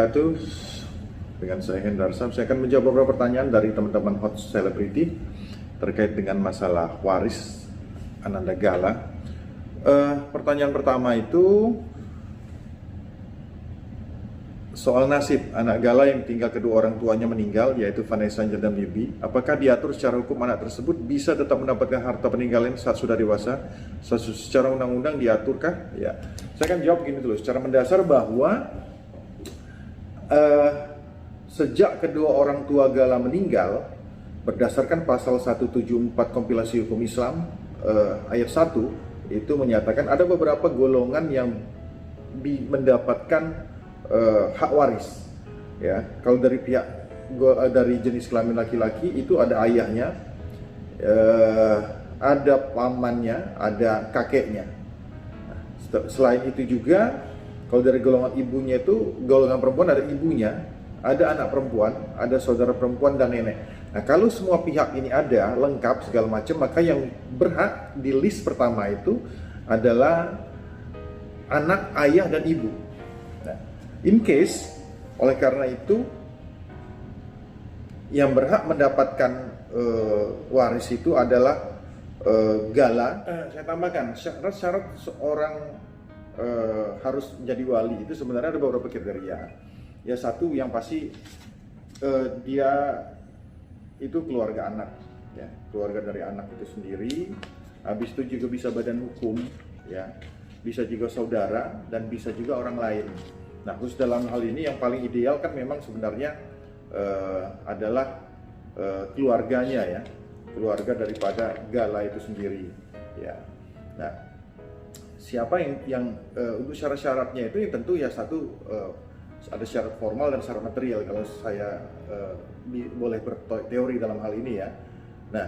wabarakatuh. Dengan saya Hendar Sam, saya akan menjawab beberapa pertanyaan dari teman-teman hot celebrity terkait dengan masalah waris Ananda Gala. Pertanyaan pertama itu soal nasib anak Gala yang tinggal kedua orang tuanya meninggal, yaitu Vanessa Angel dan Bibi. Apakah diatur secara hukum anak tersebut bisa tetap mendapatkan harta peninggalan saat sudah dewasa? Secara undang-undang diaturkah? Ya, saya akan jawab begini dulu. Secara mendasar bahwa sejak kedua orang tua Gala meninggal, berdasarkan pasal 174 kompilasi hukum Islam ayat 1 itu menyatakan ada beberapa golongan yang mendapatkan hak waris. Ya, kalau dari pihak dari jenis kelamin laki-laki itu ada ayahnya, ada pamannya, ada kakeknya. Selain itu juga kalau dari golongan ibunya itu, golongan perempuan ada ibunya, ada anak perempuan, ada saudara perempuan dan nenek. Nah, kalau semua pihak ini ada lengkap segala macam, maka yang berhak di list pertama itu adalah anak, ayah dan ibu. Nah, in case oleh karena itu yang berhak mendapatkan waris itu adalah Gala. Saya tambahkan syarat seorang harus menjadi wali itu sebenarnya ada beberapa kriteria. Ya, satu yang pasti dia itu keluarga anak, ya, keluarga dari anak itu sendiri. Habis itu juga bisa badan hukum, ya, bisa juga saudara dan bisa juga orang lain. Nah, khusus dalam hal ini yang paling ideal kan memang sebenarnya adalah keluarganya, ya, keluarga daripada Gala itu sendiri, ya. Nah, siapa yang untuk syarat-syaratnya itu, yang tentu ya satu ada syarat formal dan syarat material kalau saya boleh berteori dalam hal ini, ya. Nah,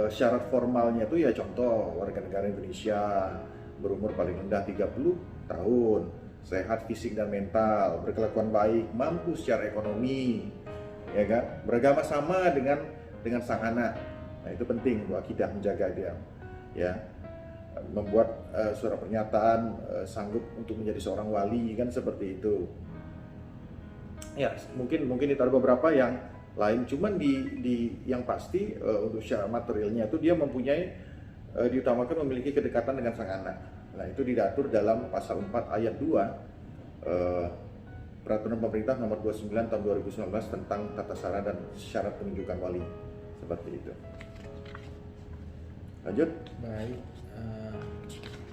syarat formalnya itu ya contoh warga negara Indonesia, berumur paling rendah 30 tahun, sehat fisik dan mental, berkelakuan baik, mampu secara ekonomi, ya kan, beragama sama dengan sang anak. Nah, itu penting untuk akidah, menjaga dia, ya, membuat surat pernyataan sanggup untuk menjadi seorang wali, kan seperti itu. Ya, mungkin itu ada beberapa yang lain, cuman di yang pasti untuk syarat materialnya itu dia mempunyai diutamakan memiliki kedekatan dengan sang anak. Nah, itu diatur dalam pasal 4 ayat 2 Peraturan Pemerintah Nomor 29 Tahun 2019 tentang tata cara dan syarat penunjukan wali, seperti itu. Lanjut. Baik,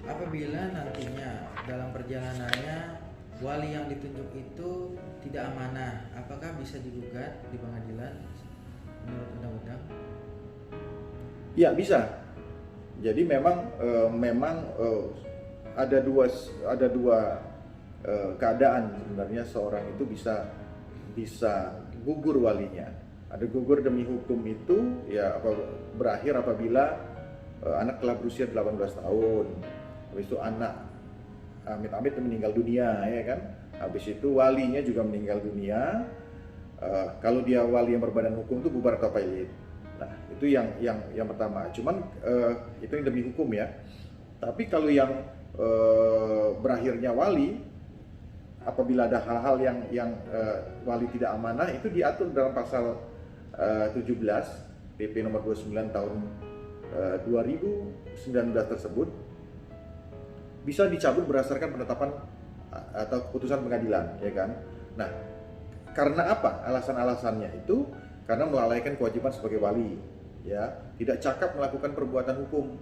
apabila nantinya dalam perjalanannya wali yang ditunjuk itu tidak amanah, apakah bisa digugat di pengadilan menurut undang-undang? Ya, bisa. Jadi memang ada dua keadaan sebenarnya seorang itu bisa gugur walinya. Ada gugur demi hukum itu ya berakhir apabila anak telah berusia 18 tahun. Habis itu anak amit-amit meninggal dunia, ya kan. Habis itu walinya juga meninggal dunia. Kalau dia wali yang berbadan hukum itu bubar atau pailit. Nah, itu yang pertama. Cuman itu yang demi hukum, ya. Tapi kalau yang berakhirnya wali, apabila ada hal-hal yang wali tidak amanah, itu diatur dalam pasal 17 PP nomor 29 tahun 2019 tersebut, bisa dicabut berdasarkan penetapan atau keputusan pengadilan, ya kan. Nah, karena apa? Alasan-alasannya itu karena melalaikan kewajiban sebagai wali, ya, tidak cakap melakukan perbuatan hukum,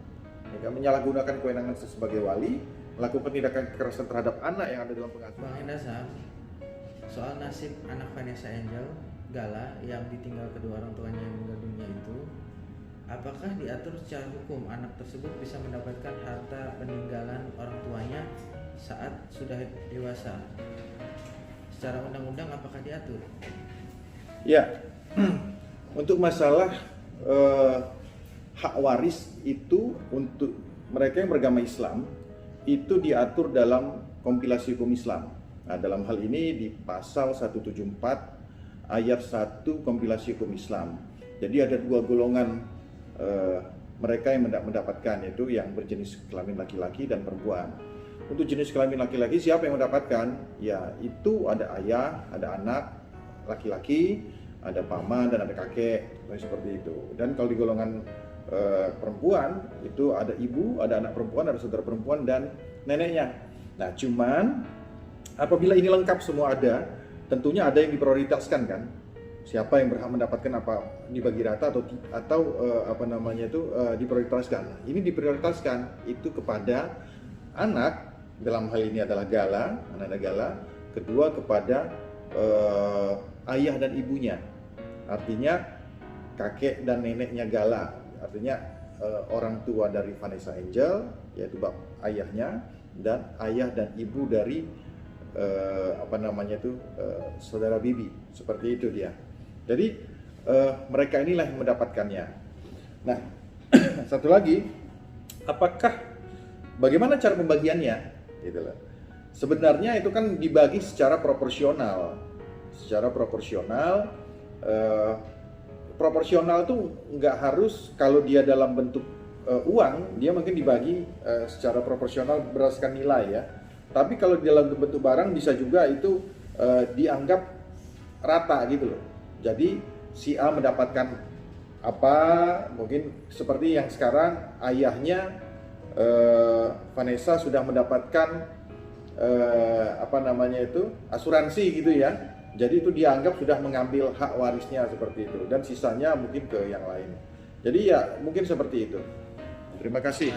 ya, menyalahgunakan kewenangan sebagai wali, melakukan tindakan kekerasan terhadap anak yang ada dalam pengasuhan. Bang Hendar, soal nasib anak Vanessa Angel Gala yang ditinggal kedua orang tuanya yang meninggal dunia itu, apakah diatur secara hukum anak tersebut bisa mendapatkan harta peninggalan orang tuanya saat sudah dewasa? Secara undang-undang apakah diatur? Ya, untuk masalah hak waris itu untuk mereka yang beragama Islam itu diatur dalam kompilasi hukum Islam. Nah, dalam hal ini di pasal 174 ayat 1 kompilasi hukum Islam. Jadi ada dua golongan mereka yang mendapatkan, yaitu yang berjenis kelamin laki-laki dan perempuan. untuk jenis kelamin laki-laki siapa yang mendapatkan? Ya itu ada ayah, ada anak laki-laki, ada paman dan ada kakek, seperti itu. Dan kalau di golongan perempuan itu ada ibu, ada anak perempuan, ada saudara perempuan dan neneknya. Nah cuman apabila ini lengkap semua ada, tentunya ada yang diprioritaskan kan. Siapa yang berhak mendapatkan apa dibagi rata atau diprioritaskan. Ini diprioritaskan itu kepada anak, dalam hal ini adalah Gala, anak Gala. Kedua kepada ayah dan ibunya. Artinya kakek dan neneknya Gala. Artinya orang tua dari Vanessa Angel, yaitu ayahnya, dan ayah dan ibu dari saudara Bibi. Seperti itu dia. Jadi mereka inilah yang mendapatkannya. Nah, satu lagi, bagaimana cara pembagiannya? Gitu loh. Sebenarnya itu kan dibagi secara proporsional. Proporsional tuh nggak harus kalau dia dalam bentuk uang, dia mungkin dibagi secara proporsional berdasarkan nilai ya. Tapi kalau dalam bentuk barang bisa juga itu dianggap rata gitu loh. Jadi si A mendapatkan apa, mungkin seperti yang sekarang ayahnya Vanessa sudah mendapatkan asuransi gitu ya. Jadi itu dianggap sudah mengambil hak warisnya seperti itu, dan sisanya mungkin ke yang lain. Jadi ya mungkin seperti itu. Terima kasih.